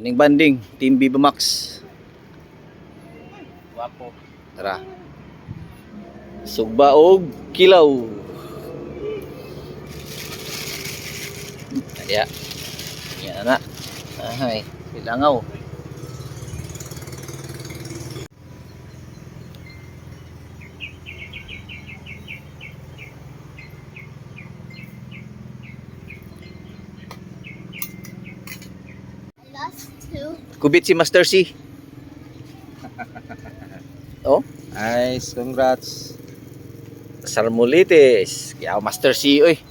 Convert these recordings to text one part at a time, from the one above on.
Aning banding, Team Viva Max. Wapo. Tara. Sugba og kilaw. Kaya. Yan na. Ay, pilangaw. Kubit si Master C. Oh, Nice, congrats. Sarmulitis. Kaya Master C oy.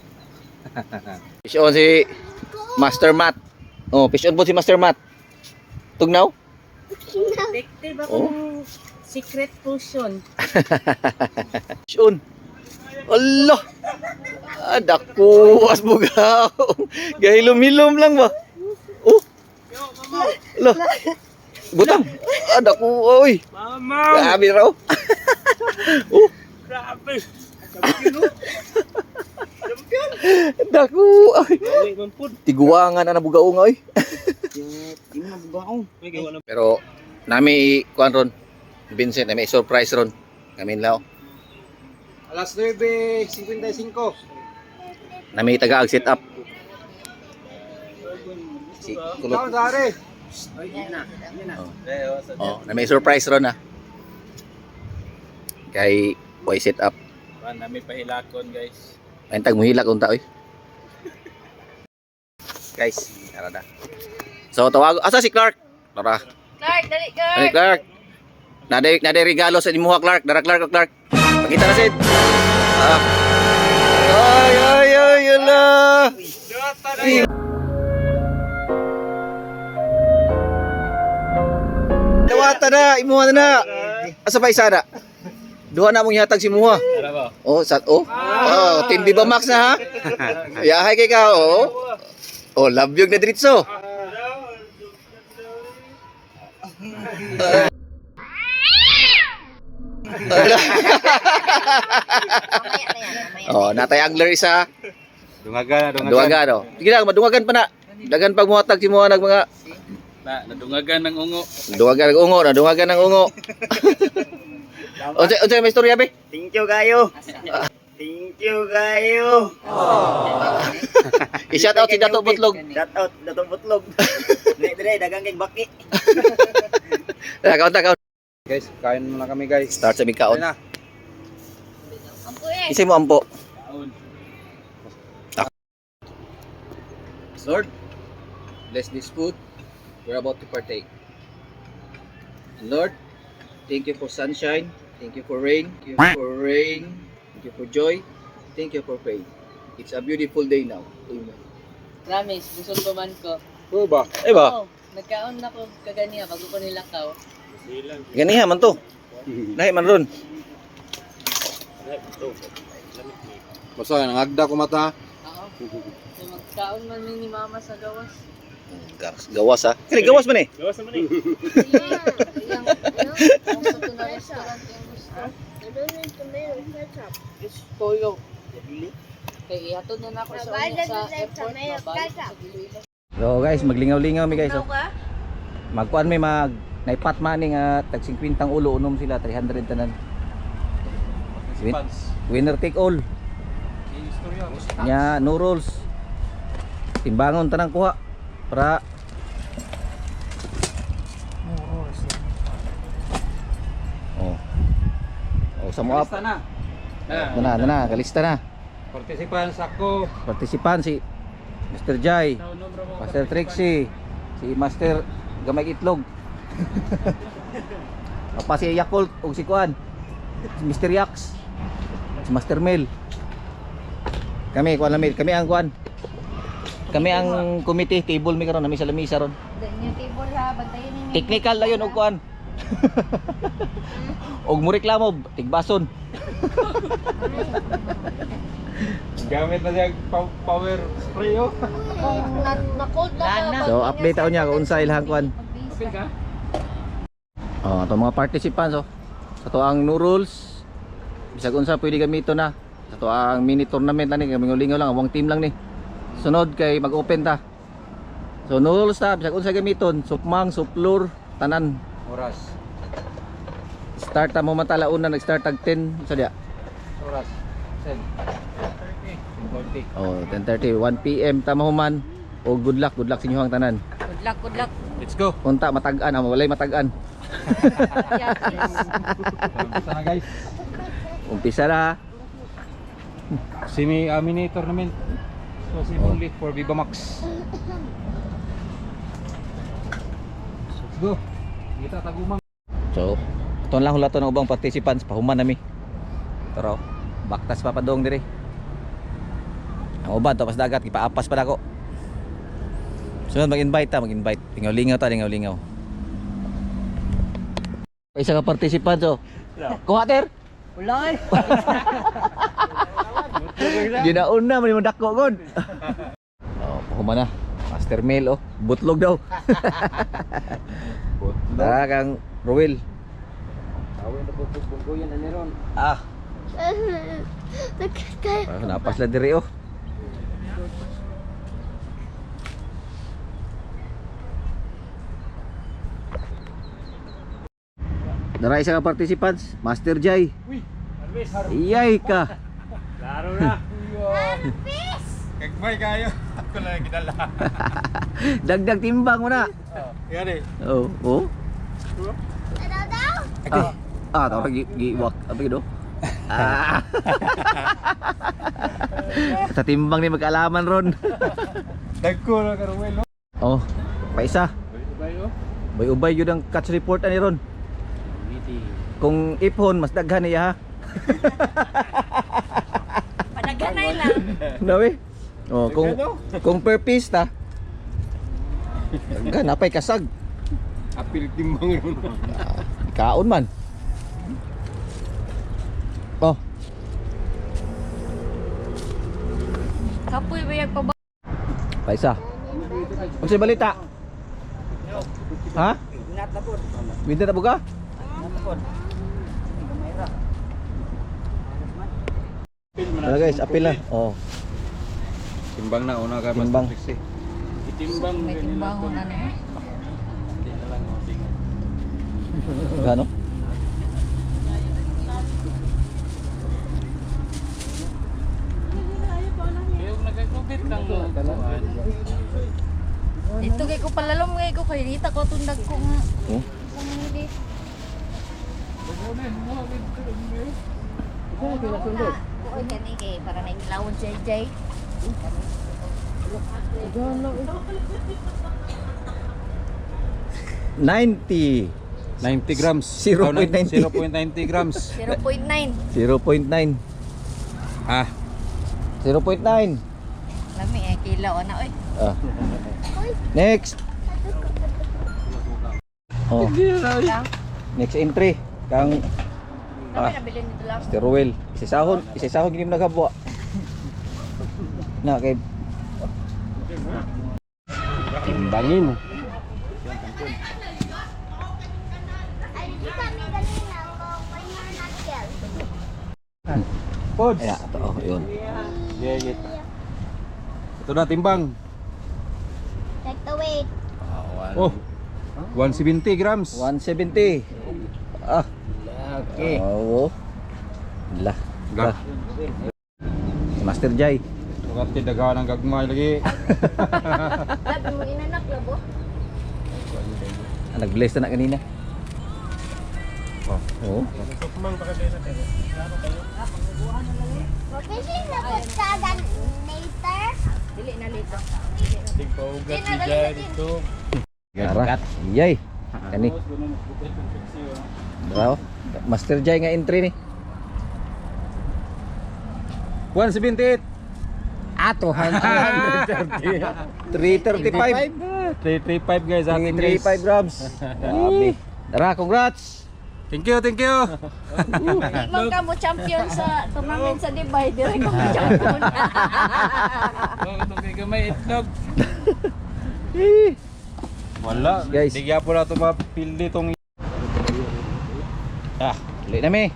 Fish on si Master Matt. Oh, fish on po si Master Matt. Tugnaw? Detective Oh. akong secret potion. Fish on. Allah. Daku as bugaw. Gahilom-hilom lang ba? Oh. Allah. Butang. Daku oy. Mama! Grabe raw. Oh. Grabe! Daku ay. Tiguangan na bugaw nga oy. Pero nami kuan ron. Vincent may surprise ron. Kami lao. Alas 9:55. Nami taga set up. Si kulot. Dari. Oh, na may surprise ron na. Kay boy set up. Nami pahilakon, guys. Ay tag muhilak unta oy. Guys, tara na. So tawag asa si Clark? Tara. Clark, dali Clark! Ay Clark. Naday regalo sa imuha Clark. Dara Clark. Pakita na sid. Ay yala. Dawata na, imuha na. Asa pa isa na? Duha na mong ihatag si muha. Tara ba? Oh, Team Viva Max na ha. Yahay kay ka, oh. Oh, love you na diretso. Oh, natay angler isa. Dungagan, oh. Sige na, madungagan pa na. Dagan pag muhatag si muha nag mga Nadungagan ng ungo. nadungagan ng ungo. Unsa may istorya be? Thank you kayo. Thank you kayo. I-shout out si Dato Butlog. Shout out Dato Butlog. Dire dagang kay baki. Kaunta. Guys, kain muna kami, guys. Start sa bigkaon. Na. Ampo eh! Isay mo ampo. Lord, bless this food we're about to partake. And Lord, thank you for sunshine. Thank you for rain. Thank you for rain. Thank you for joy. Thank you for pain. It's a beautiful day now. Amen. Promise, busog ko man ko. Oo ba? Ay ba? Oo, nagkaon na ko kaganiya bago ko nilakaw. Ganiha man to. Nahi man ron. Basta, nangagda ko mata. Oo. So magkaon man ni mama sa gawas. Gawas ha. Kani gawas man eh. Gawas naman eh. Kung sa ito na restaurant yung gusto. Toyo. Kaya ihatod na ako sa unya sa airport. Mabalik sa Giloilo. So guys, maglingaw-lingaw mi guys. Oh. Magkuan mi naipat man nga tag 50 ulo unom sila 300 tanan. Winner take all. Nya no rules. Timbangon tanang kuha para sa mo up. Na, kalista na. Partisipan si Mr. Jai, Master Trixie, si Master Gamay Itlog. Apa si Yakult ug si Kuan, si Mr. Yax, si Master Mel. Kami ang Kuan. Kami ang committee table mi karon, nami sa lamisa ron. Yung table ha, bantayan ninyo. Technical na yun og Kuan. Og mo reklamo tigbason. Gamit na siya power spray, oh. Na-cold na. So update ako niya kung unsa ilhang Kuan. Okay ka? Oh, ato mga participants oh. Sa to ang no rules. Bisag unsa pwede gamito na. Sa to ang mini tournament lang ni, lingaw lang, awang team lang ni. Sunod kay mag-open ta. So no stop, sa unsa gamiton, supmang, suplur, tanan. Oras. Start ta mo matala una nag-start tag 10 sa dia. Oras. 10:30. Oh, 10:30, 1 PM tama human. O good luck sa inyo ang tanan. Good luck, good luck. Let's go. Unta matag-an, walay matag-an. Yeah, please. Sana guys. Umpisa na. Semi tournament. So only for Viva Max. Let's go. Kita tagumang. So, ito lang hula to ng ubang participants, pahuman nami. Pero baktas pa padong diri. Ang uban to pas dagat gipaapas pa dako. Sunod mag-invite. Lingaw-lingaw ta, lingaw-lingaw. Isa ka participant so. Kuhater. Wala eh. Ginaon na man dako god. Oh, pahuman na. Master meal oh, butlog daw. Kang Ruel. Tawin na pupugbugoyan na niron. Ah. Napas la diri oh. Dara isa ka participants, Master Jai. Uy, Alves. Iyay ka. Klaro na. Alves. Kagmay kayo. Ako lang gidala. Dagdag timbang mo na. Yan eh. Oh, oh. Tahu giwak apa gitu. Ah. Sa timbang ni magkaalaman ron. Dagko na karuwel. Oh, paisa. Bayo. Bay-ubay yun ang catch report ani ron. Kung ipon mas daghan niya ha. Padaganay lang. Nawi. Oh, kung per piece ta. Daghan napay kasag. Apil timbang ron. Kaon man. Oh, Kapoy bayag pa ba? paisa. Unsa balita? Ha? Minta na buka? Ano guys, apil na. Oh, Timbang na una ka Timbang. Master 60. Itimbang May timbangon na niya. Hindi na lang oh, tingnan. gano? Yung nagkakubit lang Dito kay ko palalom kay ko kay dita ko tundag ko nga. Oh. Oy kani kay para na ilawon si Jay. 90. 90 grams. 0.90. 0.90 grams. 0.9. 0.9. Ah, 0.9. Lami ay kilaw na oy. Ah. Next. Oh, Lang. next entry kang Lami nabili nito lang. Mr. Ruel. Isa-sahon ginim nagabwa. Na kay timbangin. Pods. Ayan, ito oh, yun. Yeah. Ito na timbang. Check the weight. Oh. 170 grams. 170. Ah, Okay. oo. Lah. Gag. Master Jai. Sukat tidagawan ng gagmay lagi. Labi mo inanak labo. Nag-bless na kanina. Oh. Okay, she's a good coordinator. Dili na lito. Tingpaugat ni Jai dito. Ara. Iyay. Kani. Bravo. Master Jai nga entry ni. 178. Ato 335. 335 guys atin guys. 335 grams. Grabe. Dara, congrats. Thank you. Imong ka mo champion sa tournament sa Dubai, dire ka mo champion. Ito kay gamay itlog. Eh. Wala. Guys. Di po na ito mapildi itong Ah, ulit na mi.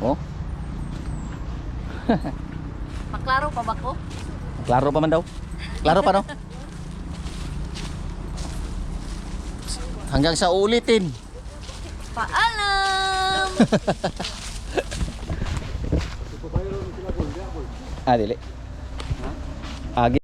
Oh, Maklaro pa ba ko? klaro pa man daw. Klaro pa, no? Hanggang sa ulitin. Paalam! Dili. Agi.